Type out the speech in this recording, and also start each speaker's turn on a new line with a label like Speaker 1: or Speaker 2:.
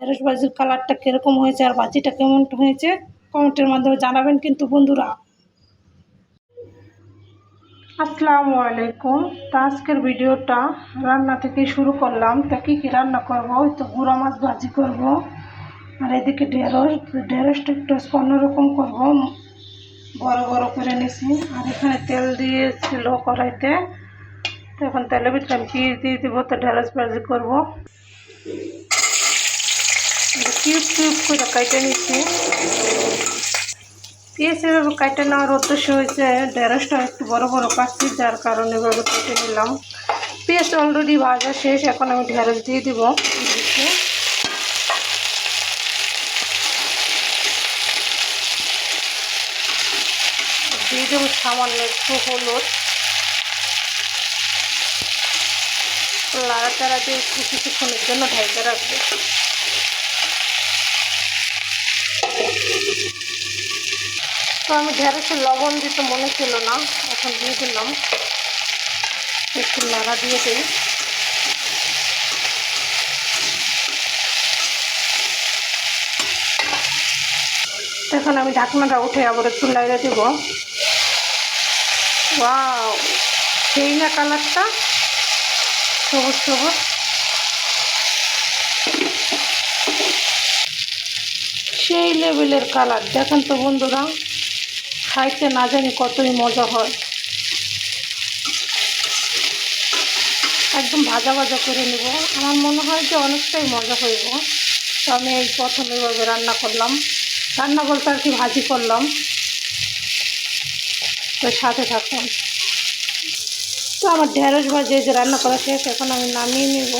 Speaker 1: ঢেঁড়স ভাজির কালারটা কীরকম হয়েছে আর ভাজিটা কেমন হয়েছে কমেন্টের মাধ্যমে জানাবেন কিন্তু বন্ধুরা। আসসালামু আলাইকুম। তো আজকের ভিডিওটা রান্না থেকে শুরু করলাম। তা কী রান্না করবো, ওই তো গুঁড়া মাছ ভাজি করব, আর এদিকে ঢেঁড়সটা একটু অন্যরকম করবো, বড় বড় করে নিছি। আর এখানে তেল দিয়েছিল কড়াইতে, তো এখন তেলের ভিতরে আমি পিঁয়াজ দিয়ে দিব। তো ঢেঁড়স ভাজি করবো, কিউব কিউব করে কাটে নিচ্ছি। পিঁয়াজ এভাবে কাটে নেওয়ার উদ্দেশ্য হয়েছে ঢেঁড়সটা একটু বড় বড় কাটছি, যার কারণে এভাবে কেটে নিলাম। পেঁয়াজ অলরেডি ভাজা শেষ, এখন আমি ঢেঁড়স দিয়ে দিব। দিয়ে দেবো সামান্য একটু হলুদ, লাড়াচাড়া দিয়ে একটু কিছুক্ষণের জন্য ঢেকে রাখবো। তো আমি ঢেঁড়সে লবণ দিতে মনে ছিল না, এখন দিয়ে দিলাম। একটু নাড়া দিয়ে দিই। এখন আমি ঢাকনাটা উঠে আবার একটু লাইড়ে দেব। ওয়াও, সেই না কালারটা, সবুজ সবুজ। সেই লেভেলের কালার, দেখেন তো বন্ধুরা, খাইতে না জানি কতই মজা হয়। একদম ভাজা ভাজা করে নেব, আমার মনে হয় যে অনেকটাই মজা হইব। তো আমি এই প্রথম এইভাবে রান্না করলাম, রান্না বলতে আর কি ভাজি করলাম। তো সাথে থাকুন। তো আমার ঢেঁড়স ভাজি যে রান্না করা শেষ, এখন আমি নামিয়ে নেব।